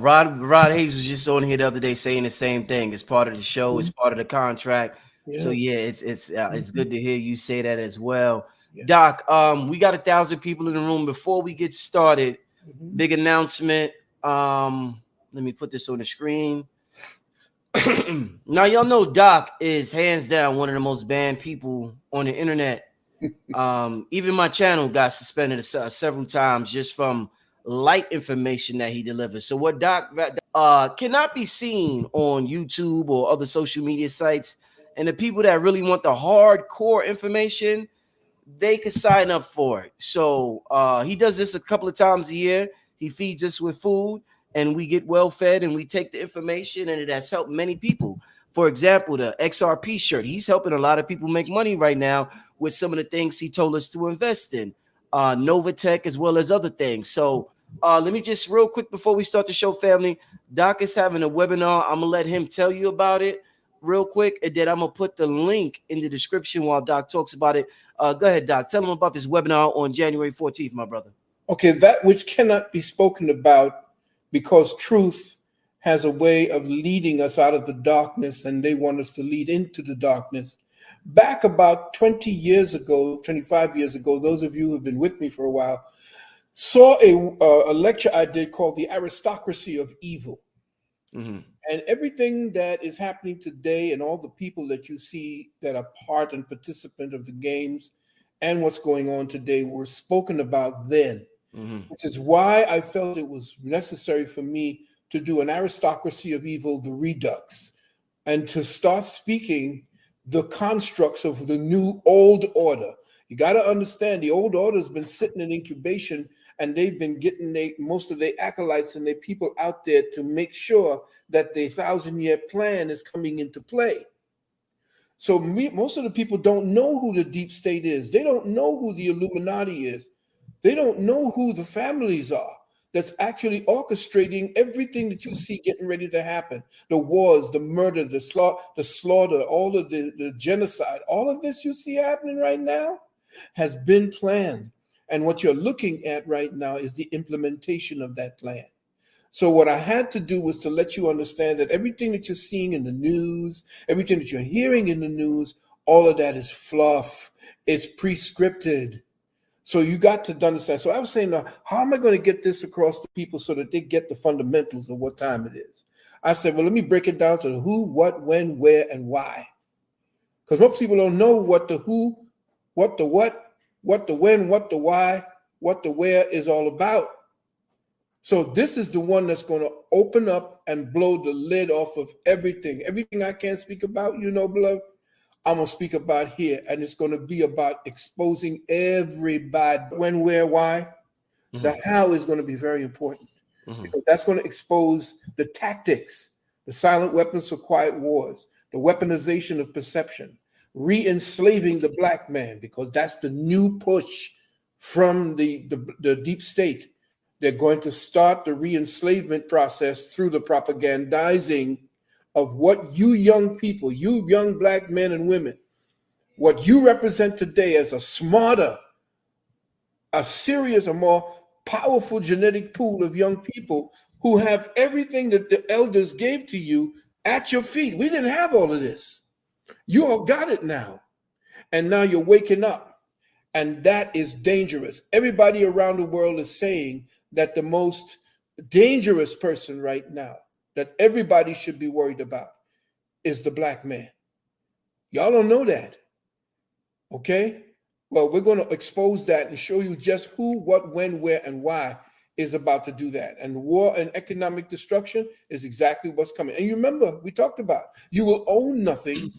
Rod Hayes was just on here the other day saying the same thing. It's part of the show. It's part of the contract. So yeah, it's good to hear you say that as well. Doc, we got 1,000 people in the room. Before we get started, big announcement. Let me put this on the screen. Now y'all know Doc is hands down one of the most banned people on the internet. Even my channel got suspended several times just from light information that he delivers. So what Doc cannot be seen on YouTube or other social media sites. And the people that really want the hardcore information, they could sign up for it. So he does this a couple of times a year. He feeds us with food and we get well fed and we take the information, and it has helped many people. For example, the XRP shirt, he's helping a lot of people make money right now with some of the things he told us to invest in, Novatech, as well as other things. So let me just real quick before we start the show, family, Doc is having a webinar. I'm gonna let him tell you about it real quick, and then I'm gonna put the link in the description while Doc talks about it. Go ahead, Doc. Tell him about this webinar on January 14th, my brother. Okay, that which cannot be spoken about, because truth has a way of leading us out of the darkness, and they want us to lead into the darkness. Back about 20 years ago, 25 years ago, those of you who have been with me for a while saw a lecture I did called The Aristocracy of Evil. And everything that is happening today and all the people that you see that are part and participant of the games and what's going on today were spoken about then, which is why I felt it was necessary for me to do an Aristocracy of Evil, the Redux, and to start speaking the constructs of the new old order. You got to understand, the old order has been sitting in incubation, and they've been getting most of their acolytes and their people out there to make sure that the 1,000-year plan is coming into play. So most of the people don't know who the deep state is. They don't know who the Illuminati is. They don't know who the families are that's actually orchestrating everything that you see getting ready to happen. The wars, the murder, the slaughter, all of the genocide, all of this you see happening right now has been planned. And what you're looking at right now is the implementation of that plan. So what I had to do was to let you understand that everything that you're seeing in the news, everything that you're hearing in the news, all of that is fluff. It's pre-scripted. So you got to understand. So I was saying, now, how am I going to get this across to people so that they get the fundamentals of what time it is? I said, well, let me break it down to the who, what, when, where, and why. Because most people don't know what the who, what the what the when, what the why, what the where is all about. So this is the one that's going to open up and blow the lid off of everything. Everything I can't speak about, beloved, I'm going to speak about here. And it's going to be about exposing everybody. When, where, why. The how is going to be very important. Because that's going to expose the tactics, the silent weapons for quiet wars, the weaponization of perception, re-enslaving the black man, because that's the new push from the deep state. They're going to start the re-enslavement process through the propagandizing of what you young people, you young black men and women, what you represent today as a smarter, a serious, a more powerful genetic pool of young people who have everything that the elders gave to you at your feet. We didn't have all of this. You all got it now. And now you're waking up. And that is dangerous. Everybody around the world is saying that the most dangerous person right now that everybody should be worried about is the black man. Y'all don't know that. Okay? Well, we're going to expose that and show you just who, what, when, where, and why is about to do that. And war and economic destruction is exactly what's coming. And you remember, we talked about, you will own nothing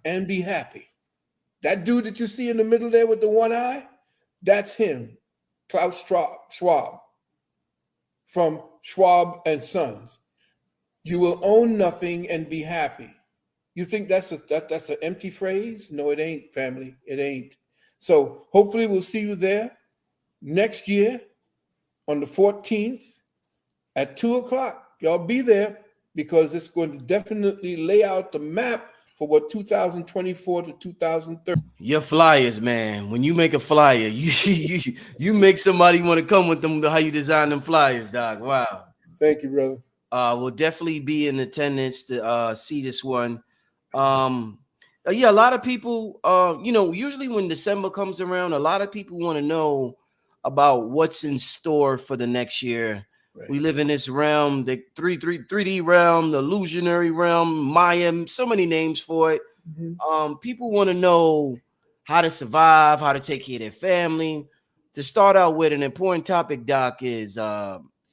and be happy. That dude that you see in the middle there with the one eye, that's him, Klaus Schwab, from Schwab and Sons. You will own nothing and be happy. You think that's an empty phrase? No, it ain't, family. It ain't. So hopefully we'll see you there next year on the 14th at 2 o'clock. Y'all be there, because it's going to definitely lay out the map for what 2024 to 2030. Your flyers, man. When you make a flyer, you make somebody want to come with them. How you design them flyers, Doc. Wow. Thank you, brother. We'll definitely be in attendance to see this one. Yeah, a lot of people, usually when December comes around, a lot of people want to know about what's in store for the next year. Right. We live in this realm, the 3D realm, the illusionary realm, Maya, so many names for it. People want to know how to survive, how to take care of their family. To start out with, an important topic, Doc, is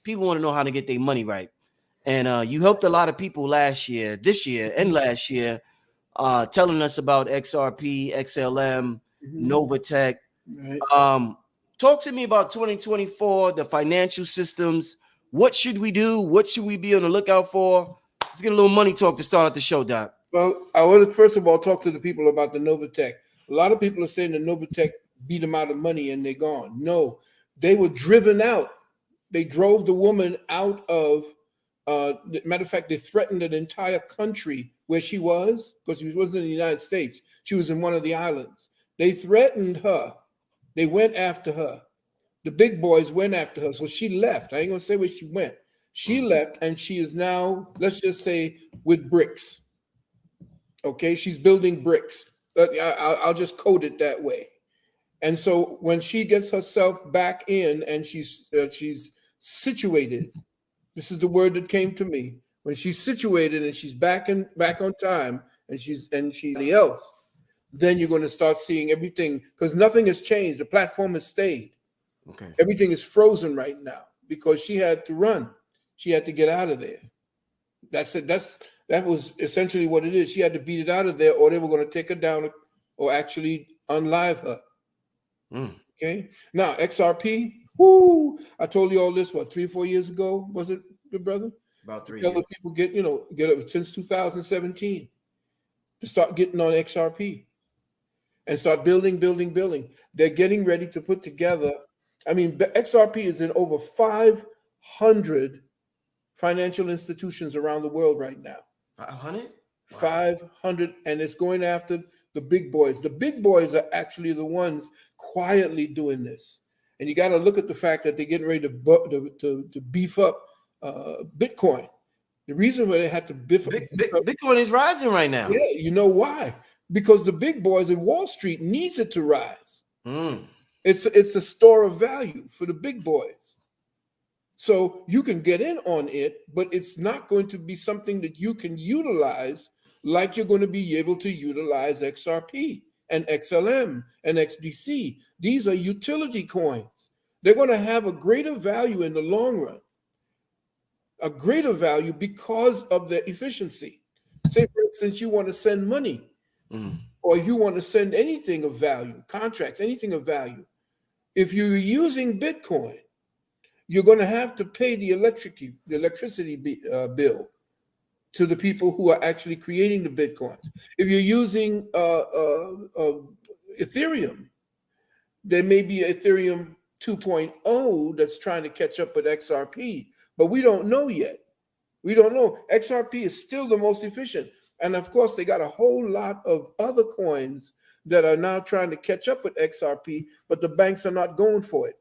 people want to know how to get their money right. And you helped a lot of people this year, and last year, telling us about XRP, XLM, Novatech. Right. Talk to me about 2024, the financial systems. What should we do? What should we be on the lookout for? Let's get a little money talk to start out the show, Doc. Well, I want to first of all talk to the people about the Novatech. A lot of people are saying the Novatech beat them out of money and they're gone. No, they were driven out. They drove the woman out of, matter of fact, they threatened an entire country where she was, because she wasn't in the United States. She was in one of the islands. They threatened her. They went after her. The big boys went after her. So she left. I ain't going to say where she went. She left, and she is now, let's just say, with bricks. Okay, she's building bricks. I'll just code it that way. And so when she gets herself back in and she's situated, this is the word that came to me. When she's situated and she's back on time and she's else, then you're going to start seeing everything, because nothing has changed. The platform has stayed. Okay. Everything is frozen right now because she had to run. She had to get out of there. That's it. That was essentially what it is. She had to beat it out of there, or they were going to take her down or actually unlive her. Okay. Now, XRP, I told you all this, 3 or 4 years ago, was it, the brother? About 3 years. People get it since 2017 to start getting on XRP and start building. They're getting ready to put together. I mean, XRP is in over 500 financial institutions around the world right now. 500? Wow. 500, and it's going after the big boys. The big boys are actually the ones quietly doing this. And you got to look at the fact that they're getting ready to beef up Bitcoin. The reason why they had to beef up Bitcoin is rising right now. Yeah, you know why? Because the big boys in Wall Street needs it to rise. It's a store of value for the big boys. So you can get in on it, but it's not going to be something that you can utilize like you're going to be able to utilize XRP and XLM and XDC. These are utility coins. They're going to have a greater value in the long run, a greater value because of their efficiency. Say, for instance, you want to send money, or if you want to send anything of value, contracts, anything of value. If you're using Bitcoin, you're going to have to pay the electricity bill to the people who are actually creating the Bitcoins. If you're using Ethereum, there may be Ethereum 2.0 that's trying to catch up with XRP, but we don't know yet. We don't know. XRP is still the most efficient. And of course, they got a whole lot of other coins that are now trying to catch up with XRP, but the banks are not going for it.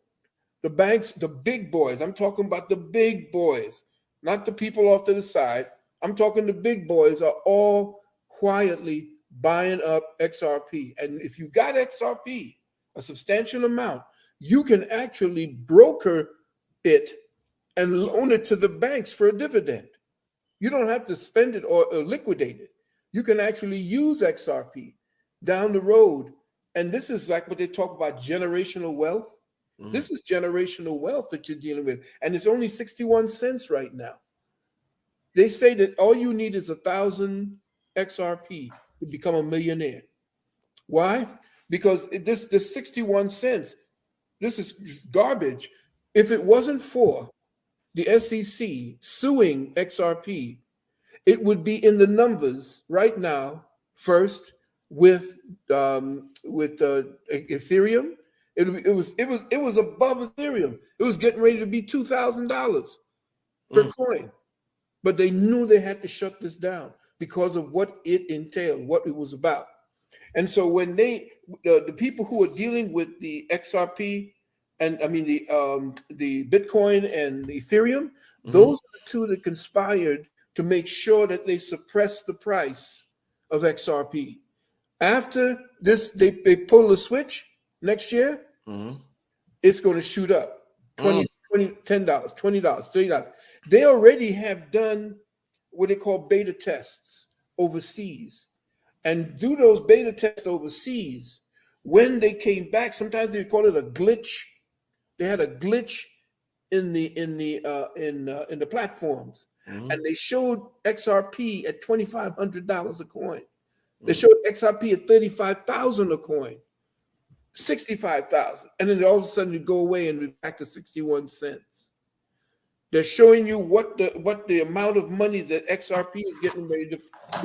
The banks, the big boys, I'm talking about the big boys, not the people off to the side. I'm talking the big boys are all quietly buying up XRP. And if you got XRP, a substantial amount, you can actually broker it and loan it to the banks for a dividend. You don't have to spend it or liquidate it. You can actually use XRP down the road. And this is like what they talk about, generational wealth. This is generational wealth that you're dealing with. And it's only 61 cents right now. They say that all you need is 1,000 XRP to become a millionaire. Why? Because this 61 cents, this is garbage. If it wasn't for the SEC suing XRP, it would be in the numbers right now, first with Ethereum. It was above Ethereum. It was getting ready to be $2,000 per coin. But they knew they had to shut this down because of what it entailed, what it was about. And so when the people who are dealing with the XRP and the Bitcoin and the Ethereum, those are the two that conspired to make sure that they suppress the price of XRP. After this, they pull the switch next year, it's going to shoot up. $10, $20, $30. They already have done what they call beta tests overseas. And do those beta tests overseas, when they came back, sometimes they call it a glitch. They had a glitch in the platforms, and they showed XRP at $2,500 a coin. They showed XRP at $35,000 a coin, 65,000, and then all of a sudden you go away and we're back to 61 cents. They're showing you what the amount of money that XRP is getting ready to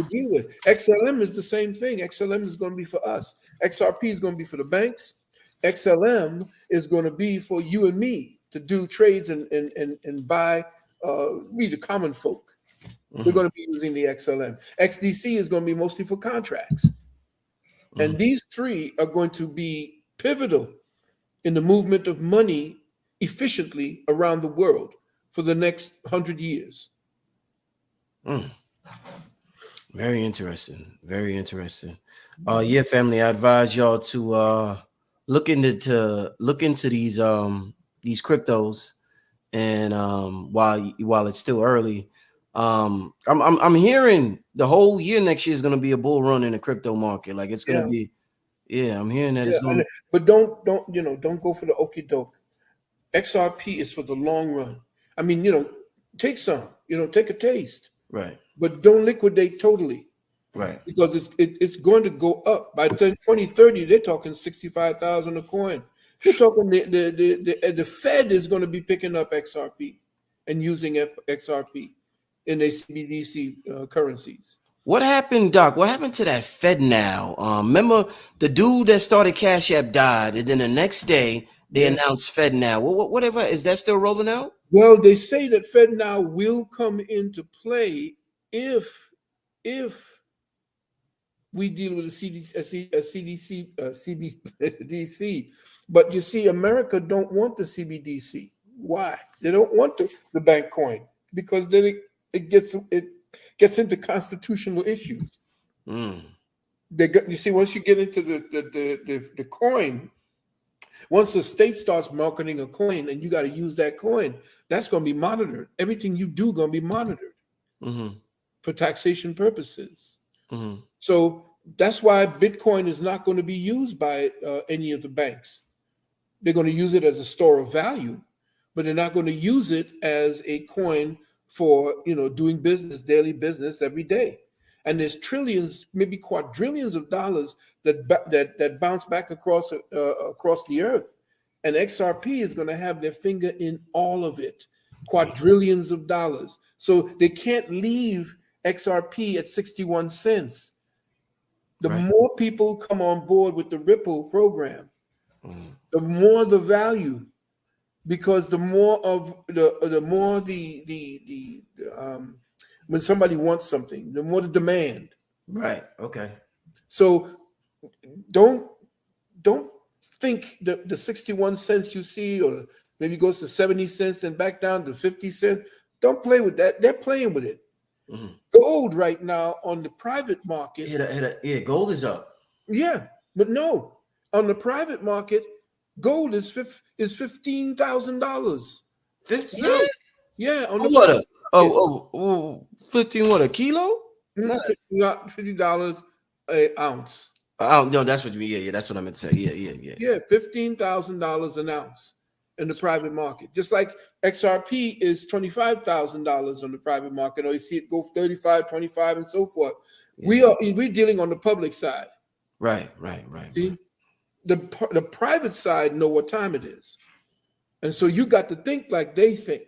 deal with. XLM is the same thing. XLM is going to be for us. XRP is going to be for the banks. XLM is going to be for you and me to do trades and buy, we the common folk. We're going to be using the XLM. XDC is going to be mostly for contracts. And these three are going to be pivotal in the movement of money efficiently around the world for the next 100 years. Very interesting. Very interesting. Yeah, family, I advise y'all to look into these cryptos, and while it's still early, I'm hearing the whole year next year is going to be a bull run in the crypto market. Like it's going to be, I'm hearing that it's going. But don't go for the okie doke. XRP is for the long run. I mean, take some, take a taste, right? But don't liquidate totally, right? Because it's going to go up by 2030. They're talking 65,000 a coin. They're talking the Fed is going to be picking up XRP and using XRP in their CBDC currencies. What happened, Doc? What happened to that Fed now? Remember the dude that started CASHAPP died, and then the next day they announced Fed now. Whatever, is that still rolling out? Well, they say that Fed now will come into play if we deal with a CBDC. But you see, America don't want the CBDC. Why? They don't want the bank coin because then it gets into constitutional issues. You see, once you get into the coin, once the state starts marketing a coin and you got to use that coin, that's going to be monitored. Everything you do going to be monitored for taxation purposes. So that's why Bitcoin is not going to be used by any of the banks. They're going to use it as a store of value, but they're not going to use it as a coin for doing business, daily business every day. And there's trillions, maybe quadrillions of dollars that bounce back across the earth. And XRP is going to have their finger in all of it, quadrillions of dollars. So they can't leave XRP at 61 cents. The more people come on board with the Ripple program, the more the value, because the more when somebody wants something, the more the demand. Right. Okay. So don't think that the 61 cents you see, or maybe goes to 70 cents and back down to 50 cents. Don't play with that. They're playing with it. Gold right now on the private market. Gold is up. Yeah, but no, on the private market, gold is $15,000. 15? Yeah, on the what? 15 what, a kilo? $50 an ounce. No, that's what you mean. Yeah, that's what I meant to say. Yeah, $15,000 an ounce in the private market. Just like XRP is $25,000 on the private market, or you see it go 35, 25, and so forth. Yeah. We're dealing on the public side. Right. See? The private side know what time it is. And so you got to think like they think.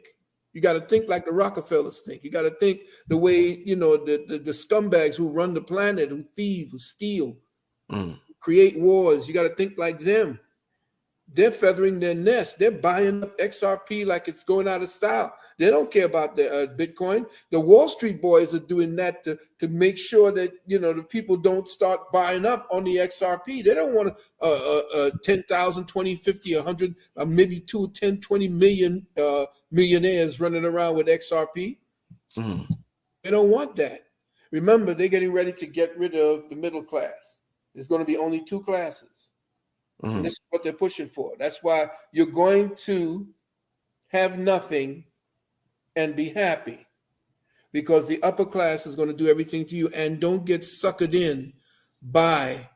You got to think like the Rockefellers think. You got to think the way, the scumbags who run the planet, who thieve, who steal, create wars. You got to think like them. They're feathering their nest. They're buying up XRP like it's going out of style. They don't care about the Bitcoin. The Wall Street boys are doing that to make sure that, the people don't start buying up on the XRP. They don't want 10,000, 20, 50, 100, maybe 2, 10, 20 million millionaires running around with XRP. They don't want that. Remember, they're getting ready to get rid of the middle class. There's going to be only 2 classes. And this is what they're pushing for. That's why you're going to have nothing and be happy, because the upper class is going to do everything to you, and don't get suckered in by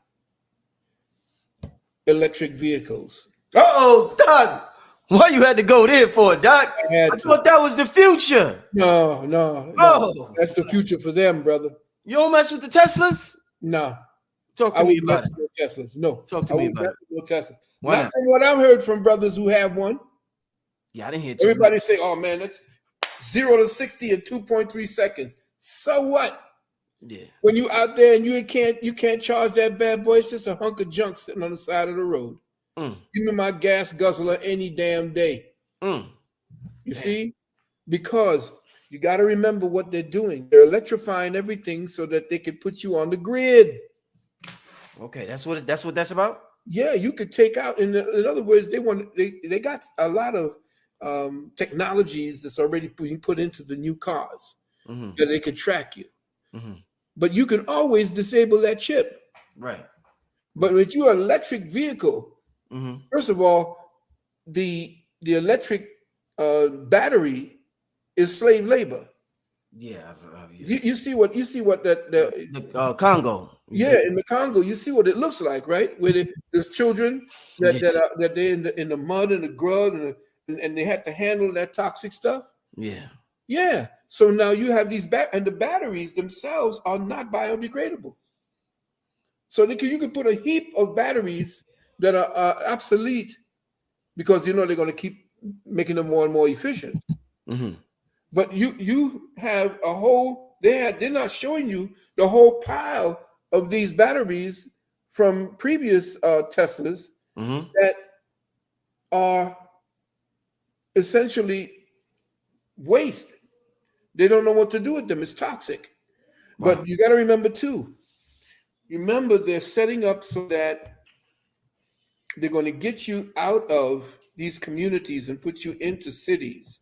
electric vehicles. Uh-oh, Doc. Why you had to go there for, Doc? I thought that was the future. No. That's the future for them, brother. You don't mess with the Teslas? No. Talk to me about it. Teslas. No. Talk to me about it. Tesla. Why not from what I've heard from brothers who have one. Yeah, I didn't hear everybody say, oh man, that's 0 to 60 in 2.3 seconds. So what? Yeah. When you out there and you can't charge that bad boy, it's just a hunk of junk sitting on the side of the road. Give me my gas guzzler any damn day. You see? Because you got to remember what they're doing. They're electrifying everything so that they can put you on the grid. Okay, that's what that's about. Yeah, you could take out. In other words, they got a lot of technologies that's already being put into the new cars that they can track you. But you can always disable that chip. Right. But with your electric vehicle, first of all, the electric battery is slave labor. Yeah. You see what the Congo. Yeah, in the Congo, you see what it looks like, right? Where there's children that they're in the mud and the grub and they have to handle that toxic stuff. Yeah. So now you have these and the batteries themselves are not biodegradable. So you could put a heap of batteries that are obsolete because they're going to keep making them more and more efficient. But you have a whole. They're not showing you the whole pile of these batteries from previous Teslas that are essentially waste. They don't know what to do with them. It's toxic. Wow. But you got to remember too. Remember, they're setting up so that they're going to get you out of these communities and put you into cities.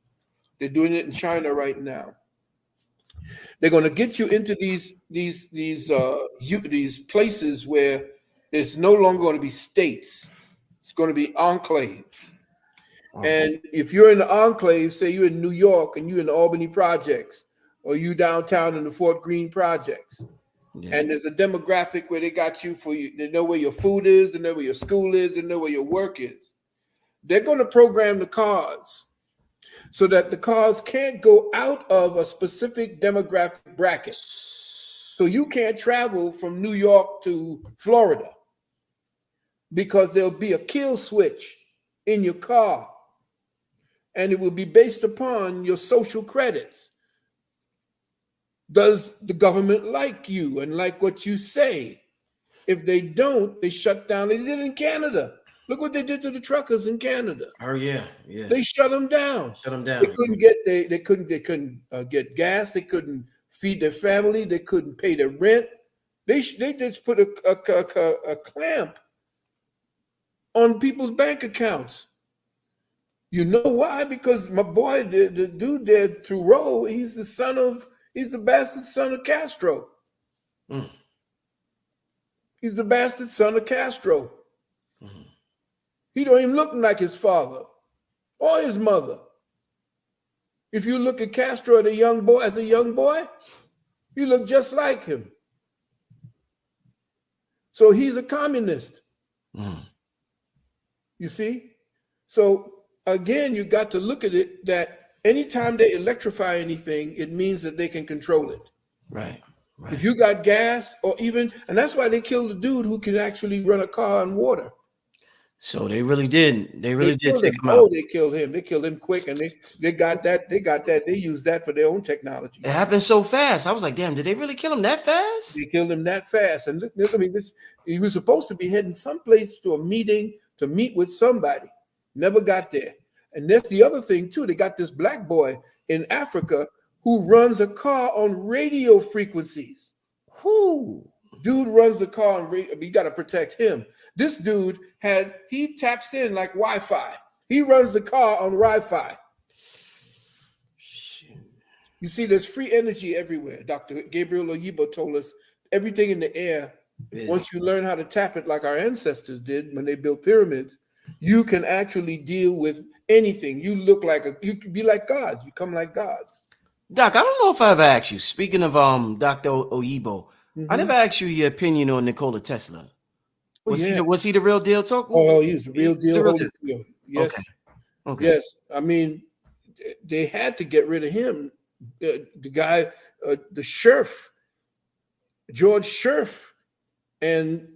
They're doing it in China right now. They're going to get you into these places where it's no longer going to be states. It's going to be enclaves. And if you're in the enclave, say you're in New York and you're in the Albany projects, or you downtown in the Fort Greene projects, and there's a demographic where they got you they know where your food is, they know where your school is, they know where your work is. They're going to program the cars so that the cars can't go out of a specific demographic bracket. So you can't travel from New York to Florida because there'll be a kill switch in your car. And it will be based upon your social credits. Does the government like you and like what you say? If they don't, they shut down. They did it in Canada. Look what they did to the truckers in Canada. Oh yeah. They shut them down. They couldn't get gas. They couldn't feed their family. They couldn't pay their rent. They just put a clamp on people's bank accounts. You know why? Because my boy, the dude there, Thoreau, he's the bastard son of Castro. He's the bastard son of Castro. He don't even look like his father or his mother. If you look at Castro as a young boy, he looked just like him. So he's a communist. You see? So again, you got to look at it that anytime they electrify anything, it means that they can control it. Right. If you got gas and that's why they killed the dude who could actually run a car on water. So they really did. They really did take him out. Oh, they killed him. They killed him quick, and they got that. They used that for their own technology. It happened so fast. I was like, damn, did they really kill him that fast? They killed him that fast. And he was supposed to be heading someplace to a meeting to meet with somebody. Never got there. And that's the other thing too. They got this black boy in Africa who runs a car on radio frequencies. Dude runs the car on radio. You got to protect him. This dude he taps in like Wi-Fi. He runs the car on Wi-Fi. You You see, there's free energy everywhere. Dr. Gabriel Oyibo told us everything in the air. Yeah. Once you learn how to tap it like our ancestors did when they built pyramids, you can actually deal with anything. You you could be like gods. You come like gods. Doc, I don't know if I ever asked you. Speaking of Dr. Oyibo, I never asked you your opinion on Nikola Tesla. Was he the real deal? Oh, he's the real deal. Holy deal. Yes. Okay. Yes. I mean, they had to get rid of him. The guy, the Scherf, George Scherf, and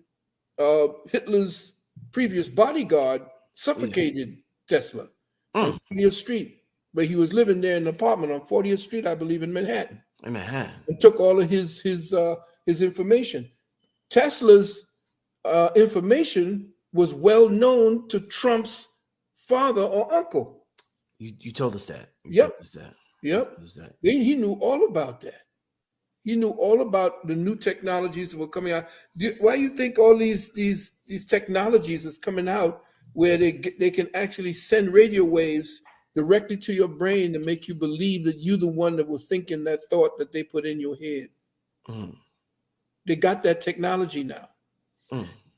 Hitler's previous bodyguard suffocated Tesla on 40th Street, but he was living there in an apartment on 40th Street, I believe, in Manhattan. And took all of his information. Tesla's information was well known to Trump's father or uncle. You told us that. He knew all about that. He knew all about the new technologies that were coming out. Why do you think all these technologies is coming out where they can actually send radio waves directly to your brain to make you believe that you're the one that was thinking that thought that they put in your head? They got that technology now.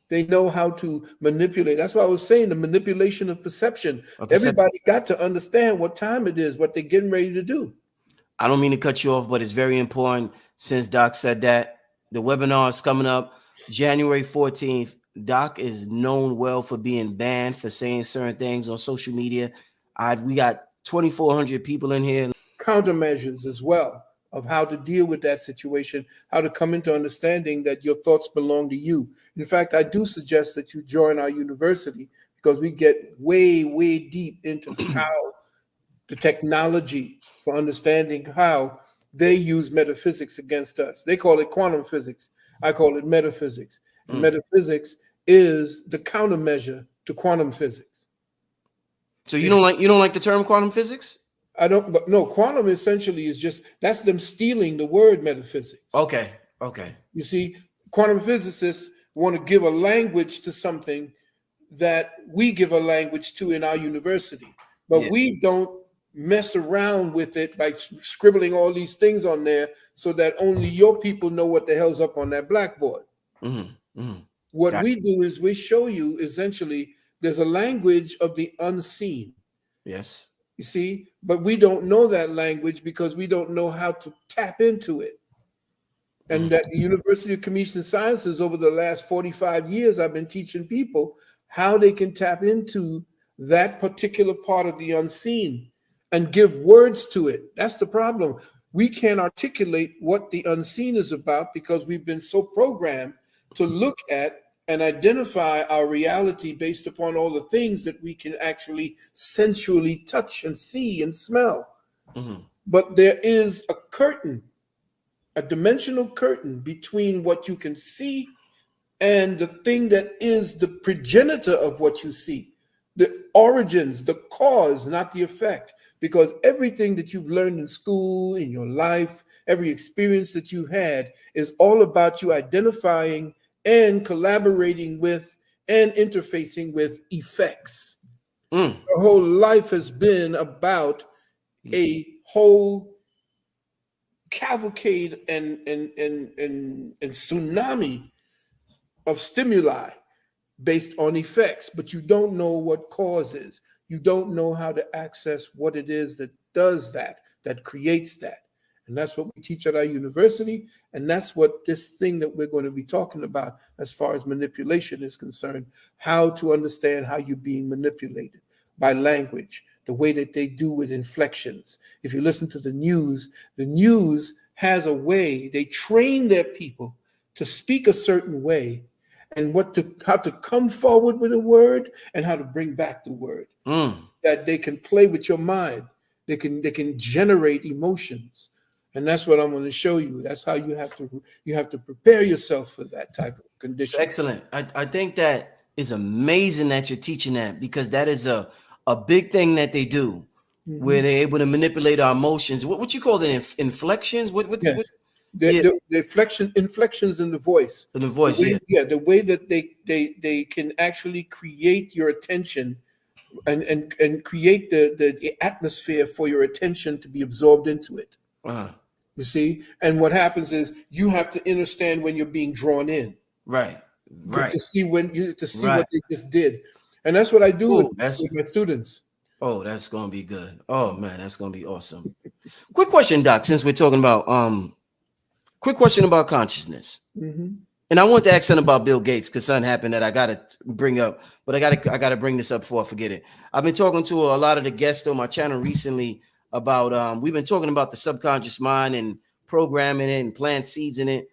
They know how to manipulate. That's why I was saying the manipulation of perception. Everybody got to understand what time it is, what they're getting ready to do. I don't mean to cut you off, but it's very important since Doc said that. The webinar is coming up January 14th. Doc is known well for being banned for saying certain things on social media. We got 2,400 people in here. Countermeasures as well of how to deal with that situation, how to come into understanding that your thoughts belong to you. In fact, I do suggest that you join our university because we get way, way deep into how the technology for understanding how they use metaphysics against us. They call it quantum physics. I call it metaphysics. And metaphysics is the countermeasure to quantum physics. So you don't like the term quantum physics? I don't, but no, quantum essentially is just, that's them stealing the word metaphysics. Okay. You see, quantum physicists want to give a language to something that we give a language to in our university, but we don't mess around with it by scribbling all these things on there so that only your people know what the hell's up on that blackboard. What we do is we show you essentially there's a language of the unseen. Yes. You see, but we don't know that language because we don't know how to tap into it. And at the University of Communication Sciences, over the last 45 years, I've been teaching people how they can tap into that particular part of the unseen and give words to it. That's the problem. We can't articulate what the unseen is about because we've been so programmed to look at and identify our reality based upon all the things that we can actually sensually touch and see and smell. But there is a curtain, a dimensional curtain between what you can see and the thing that is the progenitor of what you see, the origins, the cause, not the effect. Because everything that you've learned in school, in your life, every experience that you've had is all about you identifying and collaborating with and interfacing with effects. Your whole life has been about a whole cavalcade and tsunami of stimuli based on effects, but you don't know what cause is. You don't know how to access what it is that does that creates that. And that's what we teach at our university. And that's what this thing that we're going to be talking about as far as manipulation is concerned, how to understand how you're being manipulated by language, the way that they do with inflections. If you listen to the news has a way, they train their people to speak a certain way and how to come forward with a word and how to bring back the word. That they can play with your mind. They can generate emotions. And that's what I'm going to show you. That's how you have to prepare yourself for that type of condition. It's excellent. I think that is amazing that you're teaching that, because that is a big thing that they do, where they're able to manipulate our emotions. What you call them? Inflections? The inflections in the voice. In the voice, the way that they can actually create your attention and create the atmosphere for your attention to be absorbed into it. You see? And what happens is you have to understand when you're being drawn in. Right. To see what they just did. And that's what I do with my students. Oh, that's gonna be good. Oh man, that's gonna be awesome. Quick question, Doc, since we're talking about consciousness. And I want to ask something about Bill Gates, because something happened that I gotta bring up, but I gotta bring this up before I forget it. I've been talking to a lot of the guests on my channel recently about we've been talking about the subconscious mind and programming it and plant seeds in it.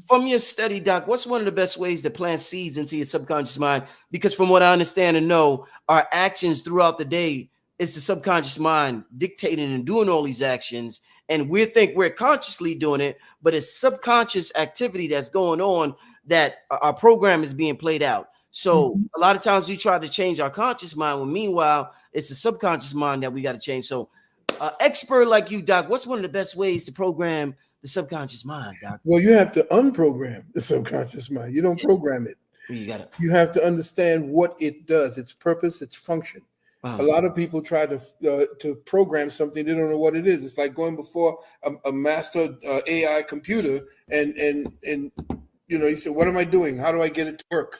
From your study, Doc, what's one of the best ways to plant seeds into your subconscious mind? Because from what I understand and know, our actions throughout the day is the subconscious mind dictating and doing all these actions. And we think we're consciously doing it, but it's subconscious activity that's going on that our program is being played out. So a lot of times we try to change our conscious mind, when meanwhile, it's the subconscious mind that we got to change. So expert like you, Doc, what's one of the best ways to program the subconscious mind, Doc? Well, you have to unprogram the subconscious mind. You don't program it. You have to understand what it does, its purpose, its function. A lot of people try to program something, they don't know what it is. It's like going before a master AI computer and you know, you say, what am I doing? How do I get it to work?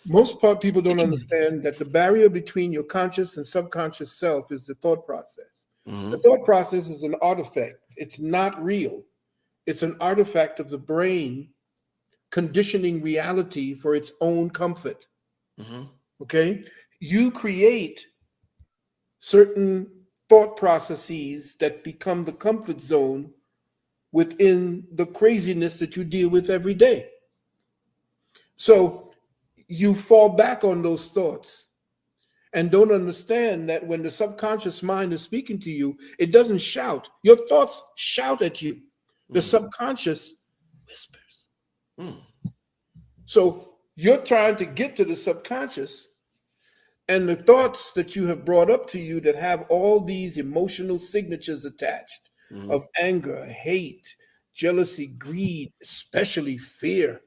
Most people don't understand that the barrier between your conscious and subconscious self is the thought process. The thought process is an artifact. It's not real. It's an artifact of the brain conditioning reality for its own comfort. Okay? You create certain thought processes that become the comfort zone within the craziness that you deal with every day. So you fall back on those thoughts and don't understand that when the subconscious mind is speaking to you, it doesn't shout. Your thoughts shout at you. The subconscious whispers. So you're trying to get to the subconscious, and the thoughts that you have brought up to you that have all these emotional signatures attached of anger, hate, jealousy, greed, especially fear.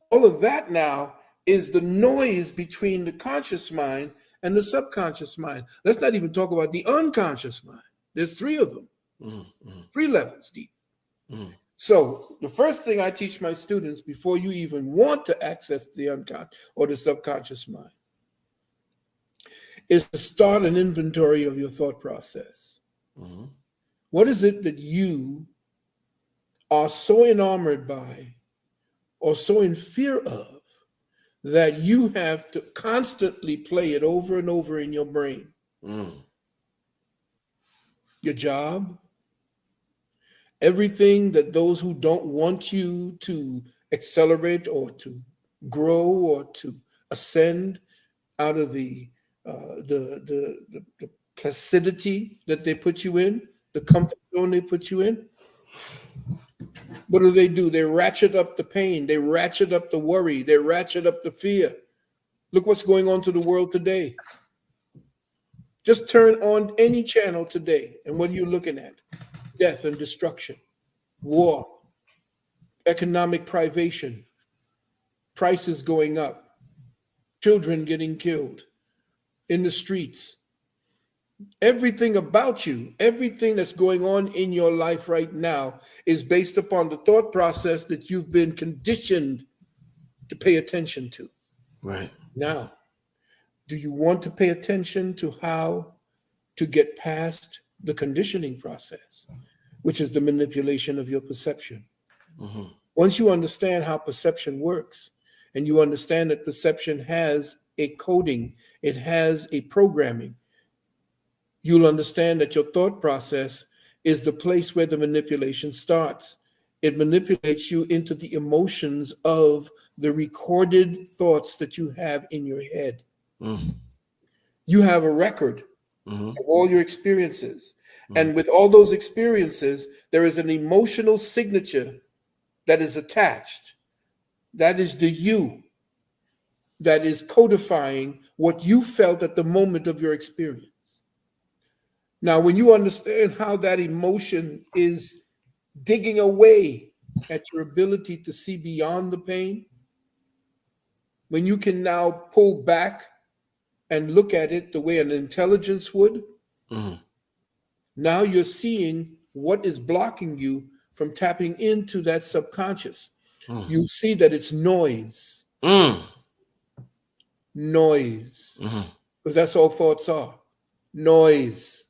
All of that now is the noise between the conscious mind and the subconscious mind. Let's not even talk about the unconscious mind. There's three of them, 3 levels deep. So the first thing I teach my students before you even want to access the unconscious or the subconscious mind is to start an inventory of your thought process. What is it that you are so enamored by or so in fear of that you have to constantly play it over and over in your brain? Your job, everything that those who don't want you to accelerate or to grow or to ascend out of the placidity that they put you in, the comfort zone they put you in. What do? They ratchet up the pain, they ratchet up the worry, they ratchet up the fear. Look what's going on to the world today. Just turn on any channel today, and what are you looking at? Death and destruction, war, economic privation, prices going up, children getting killed in the streets. Everything about you, everything that's going on in your life right now is based upon the thought process that you've been conditioned to pay attention to. Right. Now, do you want to pay attention to how to get past the conditioning process, which is the manipulation of your perception? Once you understand how perception works, and you understand that perception has a coding, it has a programming, you'll understand that your thought process is the place where the manipulation starts. It manipulates you into the emotions of the recorded thoughts that you have in your head. You have a record of all your experiences. And with all those experiences, there is an emotional signature that is attached. That is the you that is codifying what you felt at the moment of your experience. Now, when you understand how that emotion is digging away at your ability to see beyond the pain, when you can now pull back and look at it the way an intelligence would, Now you're seeing what is blocking you from tapping into that subconscious. You see that it's noise. Noise. Because that's all thoughts are. Noise.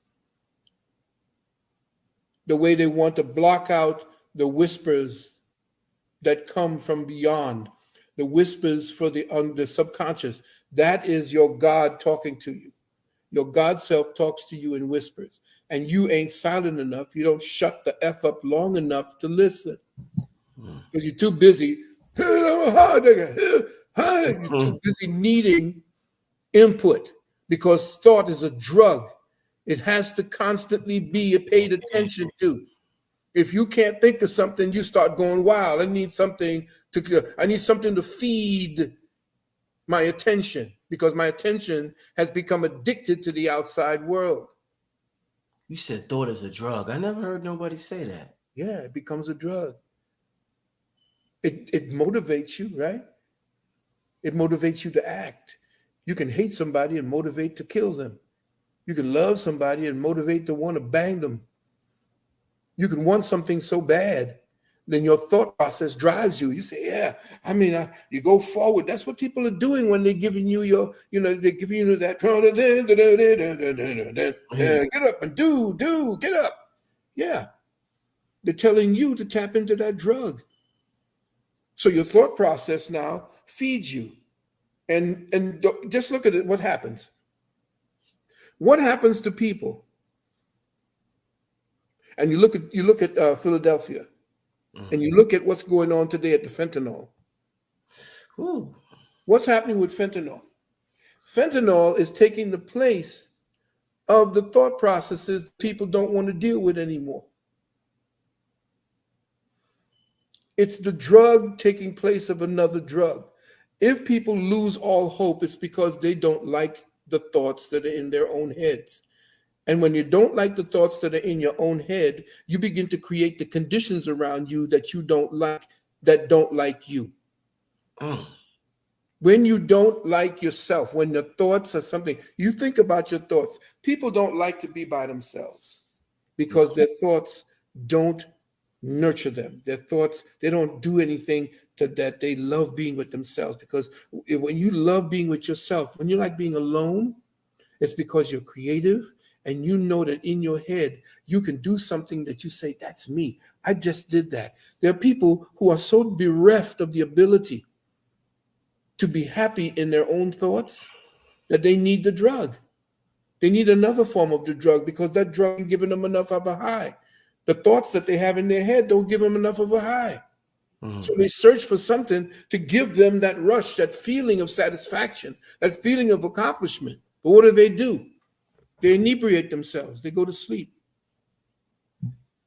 The way they want to block out the whispers that come from beyond, the whispers for the subconscious. That is your God talking to you. Your God self talks to you in whispers, and you ain't silent enough. You don't shut the F up long enough to listen because you're too busy. You're too busy needing input, because thought is a drug. It has to constantly be paid attention to. If you can't think of something, you start going wild. I need something to feed my attention, because my attention has become addicted to the outside world. You said thought is a drug. I never heard nobody say that. Yeah, it becomes a drug. It motivates you, right? It motivates you to act. You can hate somebody and motivate to kill them. You can love somebody and motivate to want to bang them. You can want something so bad, then your thought process drives you. You say, yeah, you go forward. That's what people are doing when they're giving you they're giving you that, get up and get up. Yeah. They're telling you to tap into that drug. So your thought process now feeds you. And just look at it, what happens. What happens to people? And you look at Philadelphia, and you look at what's going on today at the fentanyl. Ooh. What's happening with fentanyl? Fentanyl is taking the place of the thought processes people don't want to deal with anymore. It's the drug taking place of another drug. If people lose all hope, it's because they don't like the thoughts that are in their own heads. And when you don't like the thoughts that are in your own head, you begin to create the conditions around you that you don't like, that don't like you. When you don't like yourself, when the thoughts are something, you think about your thoughts. People don't like to be by themselves because their thoughts don't nurture them. Their thoughts, they don't do anything to that. They love being with themselves, because when you love being with yourself, when you like being alone, it's because you're creative. And you know that in your head, you can do something that you say, that's me. I just did that. There are people who are so bereft of the ability to be happy in their own thoughts that they need the drug. They need another form of the drug, because that drug ain't giving them enough of a high. The thoughts that they have in their head don't give them enough of a high. So they search for something to give them that rush, that feeling of satisfaction, that feeling of accomplishment. But what do? They inebriate themselves. They go to sleep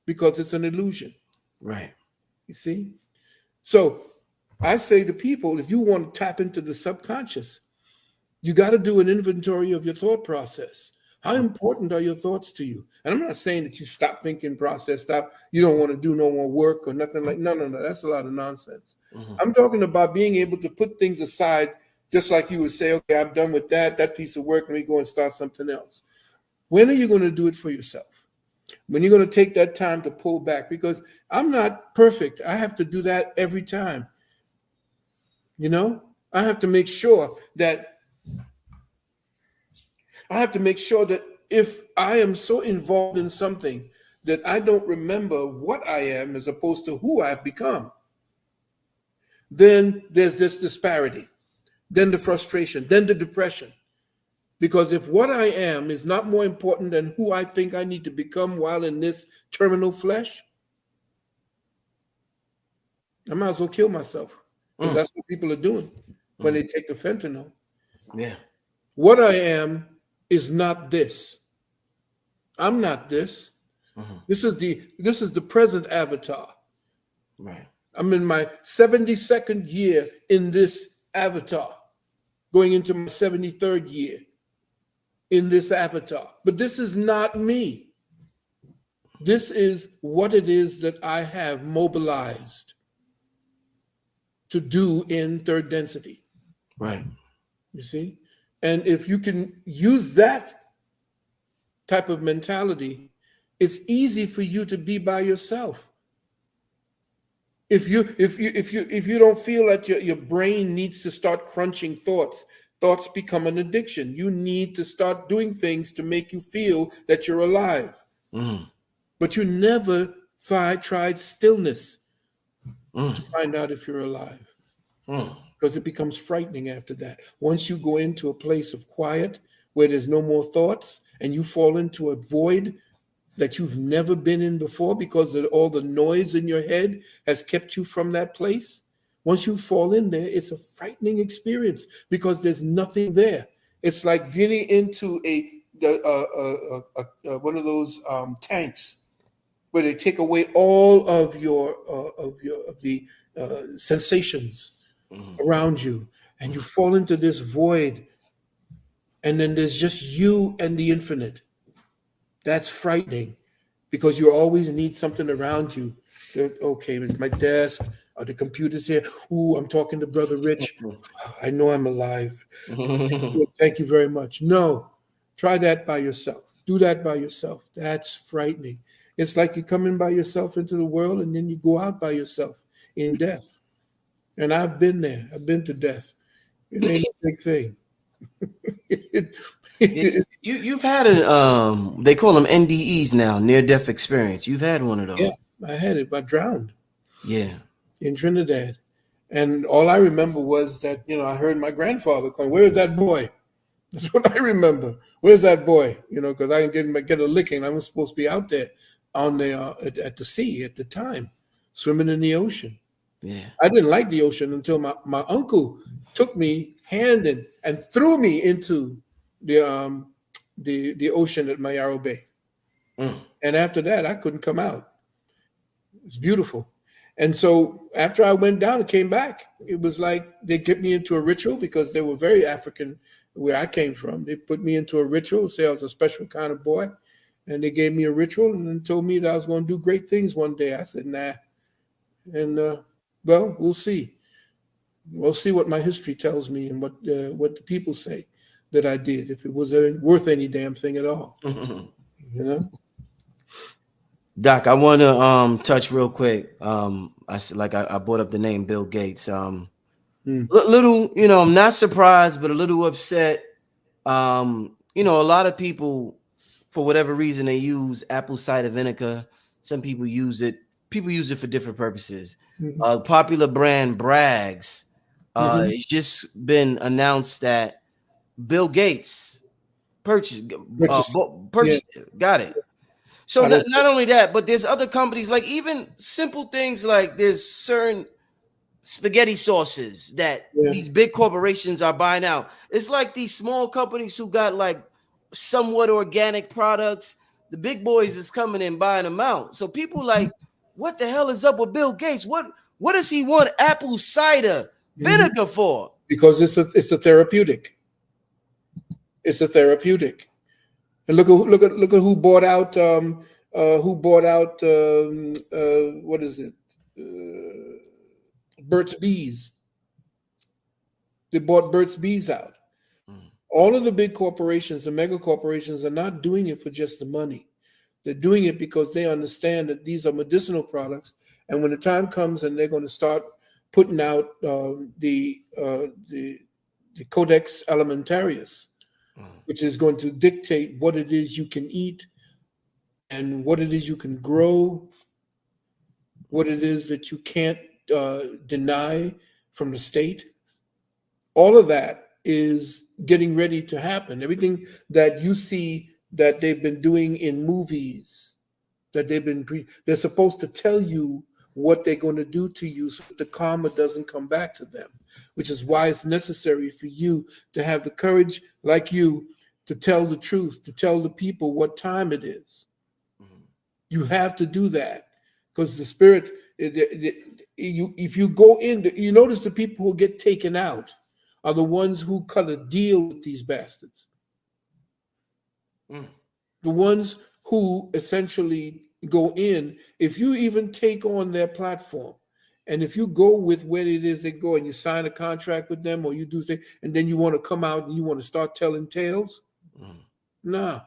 because it's an illusion. Right. You see? So I say to people, if you want to tap into the subconscious, you got to do an inventory of your thought process. How important are your thoughts to you? And I'm not saying that you stop thinking, you don't want to do no more work or nothing like, no. That's a lot of nonsense. I'm talking about being able to put things aside, just like you would say, okay, I'm done with that piece of work. Let me go and start something else. When are you going to do it for yourself? When you're going to take that time to pull back? Because I'm not perfect. I have to do that every time. I have to make sure that if I am so involved in something that I don't remember what I am as opposed to who I've become, then there's this disparity, then the frustration, then the depression. Because if what I am is not more important than who I think I need to become while in this terminal flesh, I might as well kill myself. Because that's what people are doing when they take the fentanyl. Yeah. What I am is not this. I'm not this. This is the present avatar. Right. I'm in my 72nd year in this avatar, going into my 73rd year in this avatar. But this is not me. This is what it is that I have mobilized to do in third density. Right. You see? And if you can use that type of mentality, it's easy for you to be by yourself. If you don't feel that your brain needs to start crunching thoughts become an addiction. You need to start doing things to make you feel that you're alive. But you never tried stillness to find out if you're alive. Because it becomes frightening after that. Once you go into a place of quiet where there's no more thoughts and you fall into a void that you've never been in before because of all the noise in your head has kept you from that place. Once you fall in there, it's a frightening experience because there's nothing there. It's like getting into one of those tanks where they take away all of the sensations around you, and you fall into this void, and then there's just you and the infinite. That's frightening because you always need something around you. Okay, it's my desk. Are the computers here? Ooh, I'm talking to Brother Rich. I know I'm alive. Thank you very much. No, try that by yourself. Do that by yourself. That's frightening. It's like you come in by yourself into the world and then you go out by yourself in death. And I've been there. I've been to death. It ain't a big thing. You've had they call them NDEs now, near-death experience. You've had one of those. Yeah, I had it. I drowned. Yeah. In Trinidad. And all I remember was that, I heard my grandfather calling, "Where's that boy?" That's what I remember. Where's that boy? Because I didn't get a licking. I was supposed to be out there on the at the sea at the time, swimming in the ocean. Yeah. I didn't like the ocean until my uncle took me hand and threw me into the ocean at Mayaro Bay. And after that, I couldn't come out. It's beautiful. And so after I went down and came back, it was like they get me into a ritual because they were very African where I came from. They put me into a ritual, say I was a special kind of boy. And they gave me a ritual and then told me that I was going to do great things one day. I said, nah. And, well, we'll see. We'll see what my history tells me and what the people say that I did, if it was worth any damn thing at all. Doc, I want to touch real quick. I brought up the name Bill Gates. Little, I'm not surprised, but a little upset. A lot of people, for whatever reason, they use apple cider vinegar. Some people use it. People use it for different purposes. Popular brand Bragg's. It's just been announced that Bill Gates purchased it. Got it. So not only that, but there's other companies, like even simple things like there's certain spaghetti sauces that these big corporations are buying out. It's like these small companies who got like somewhat organic products. The big boys is coming in buying them out. So people like, what the hell is up with Bill Gates? What does he want apple cider vinegar for? Because it's a therapeutic. It's a therapeutic. And look at who bought out what is it? Burt's Bees. They bought Burt's Bees out. All of the big corporations, the mega corporations, are not doing it for just the money. They're doing it because they understand that these are medicinal products, and when the time comes and they're going to start putting out the Codex Alimentarius, which is going to dictate what it is you can eat and what it is you can grow, what it is that you can't deny from the state. All of that is getting ready to happen. Everything that you see that they've been doing in movies, that they're supposed to tell you what they're going to do to you so that the karma doesn't come back to them, which is why it's necessary for you to have the courage, like you, to tell the truth, to tell the people what time it is. You have to do that because the spirit, if you go in, you notice the people who get taken out are the ones who cut a deal with these bastards. The ones who essentially go in, if you even take on their platform, and if you go with where it is they go and you sign a contract with them or you do things, and then you want to come out and you want to start telling tales, nah.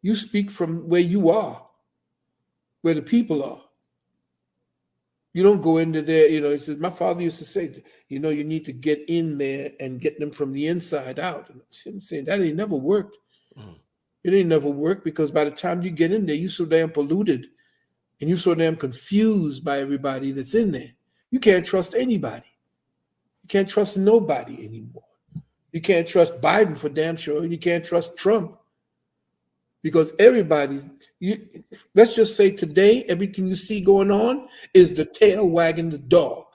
You speak from where you are. where the people are. You don't go into there, you know. He says, my father used to say, you know, you need to get in there and get them from the inside out. And I'm saying that ain't never worked. It ain't never worked, because by the time you get in there, you're so damn polluted and you're so damn confused by everybody that's in there. You can't trust anybody. You can't trust nobody anymore. You can't trust Biden for damn sure. You can't trust Trump, because let's just say today, everything you see going on is the tail wagging the dog.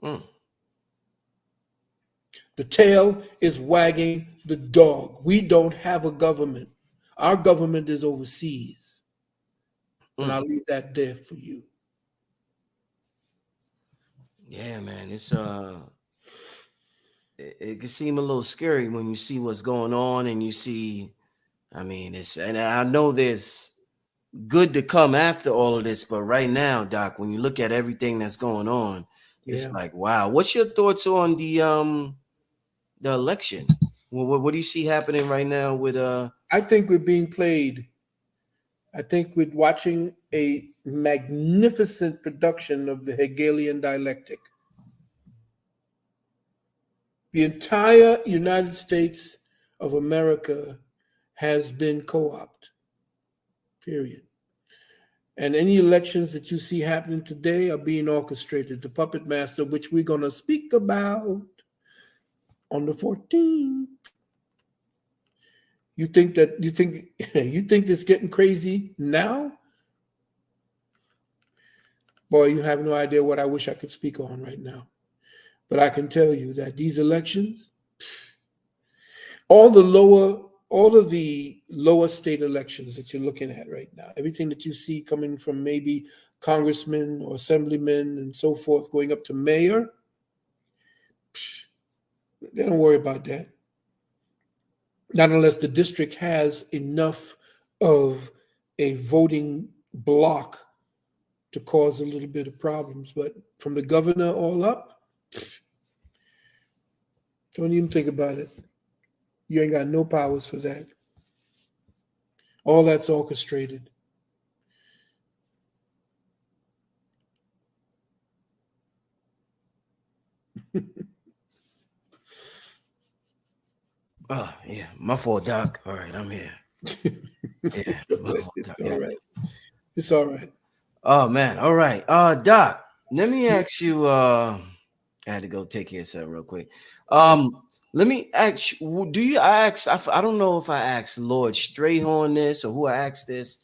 The tail is wagging the dog. We don't have a government. Our government is overseas. And I'll leave that there for you. Yeah, man. It can seem a little scary when you see what's going on, and you see, I mean, and I know there's good to come after all of this, but right now, Doc, when you look at everything that's going on, it's like, wow. What's your thoughts on the election? What do you see happening right now with I think we're being played. I think we're watching a magnificent production of the Hegelian dialectic. The entire United States of America has been co-opted, period. And any elections that you see happening today are being orchestrated. The puppet master, which we're going to speak about on the 14th. You think it's getting crazy now? Boy, you have no idea what I wish I could speak on right now. But I can tell you that these elections, all of the lower state elections that you're looking at right now, everything that you see coming from maybe congressmen or assemblymen and so forth, going up to mayor, they don't worry about that. Not unless the district has enough of a voting block to cause a little bit of problems. But from the governor all up, don't even think about it. You ain't got no powers for that. All that's orchestrated. Oh, yeah, my fault, Doc. All right, I'm here. Yeah, my fault, Doc. All right. It's all right. Oh man, all right. Doc, let me ask you. I had to go take care of something real quick. Let me ask you, I don't know if I asked Lord Strayhorn this or who I asked this.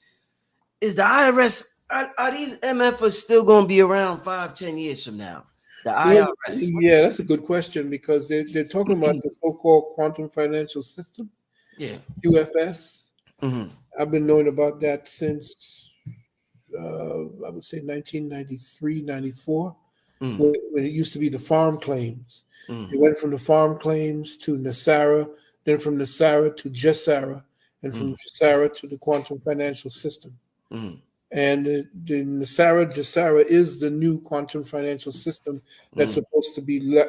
Is the IRS, are these MFers still going to be around 5-10 years from now? The IRS. Yeah, that's a good question, because they're talking about the so-called quantum financial system. Yeah. QFS. I've been knowing about that since, I would say 1993, 94, when it used to be the farm claims. It went from the farm claims to NESARA, then from NESARA to GESARA, and from GESARA to the quantum financial system. And the NESARA, GESARA is the new quantum financial system that's supposed to be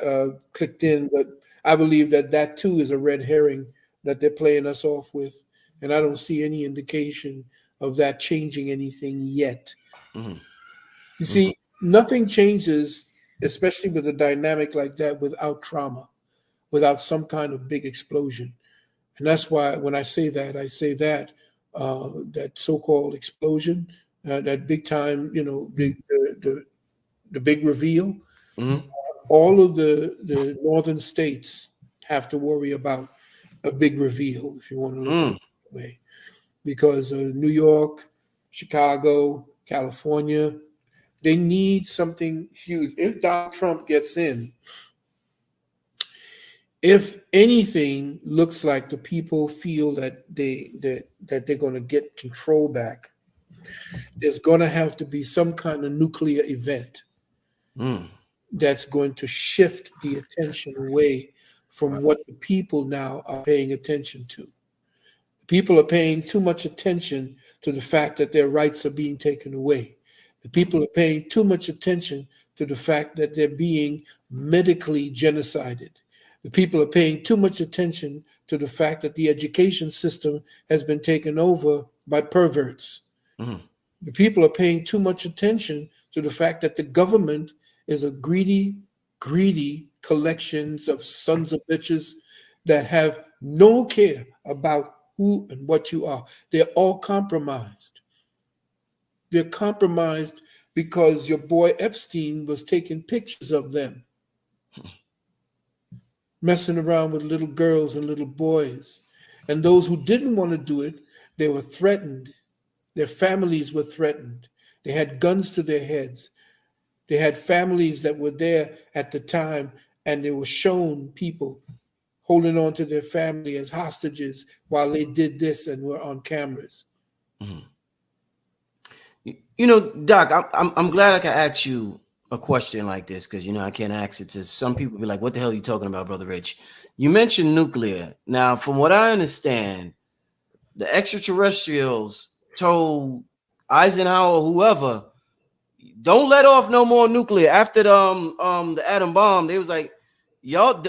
clicked in. But I believe that too is a red herring that they're playing us off with. And I don't see any indication of that changing anything yet. You see, nothing changes, especially with a dynamic like that, without trauma, without some kind of big explosion. And that's why when I say that that so-called explosion, that big time, the big reveal, all of the northern states have to worry about a big reveal, if you want to look at it that way. Because New York, Chicago, California, they need something huge. If Donald Trump gets in, if anything looks like the people feel that they're going to get control back, there's going to have to be some kind of nuclear event that's going to shift the attention away from what the people now are paying attention to. People are paying too much attention to the fact that their rights are being taken away. The people are paying too much attention to the fact that they're being medically genocided. The people are paying too much attention to the fact that the education system has been taken over by perverts. The people are paying too much attention to the fact that the government is a greedy collections of sons of bitches that have no care about who and what you are. They're all compromised. They're compromised because your boy Epstein was taking pictures of them, messing around with little girls and little boys. And those who didn't want to do it, they were threatened. Their families were threatened. They had guns to their heads. They had families that were there at the time, and they were shown people holding on to their family as hostages while they did this and were on cameras. Mm-hmm. You know, Doc, I'm glad I can ask you a question like this, because, you know, I can't ask it to some people. Be like, what the hell are you talking about, Brother Rich? You mentioned nuclear. Now, from what I understand, the extraterrestrials told Eisenhower or whoever, don't let off no more nuclear. After the atom bomb, they was like, y'all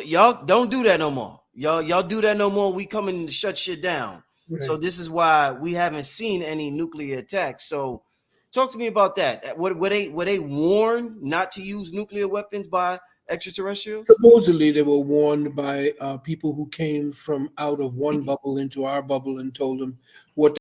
don't do that no more. Y'all do that no more. We coming to shut shit down. Right. So this is why we haven't seen any nuclear attacks. So talk to me about that. Were they warned not to use nuclear weapons by extraterrestrials? Supposedly they were warned by people who came from out of one bubble into our bubble and told them what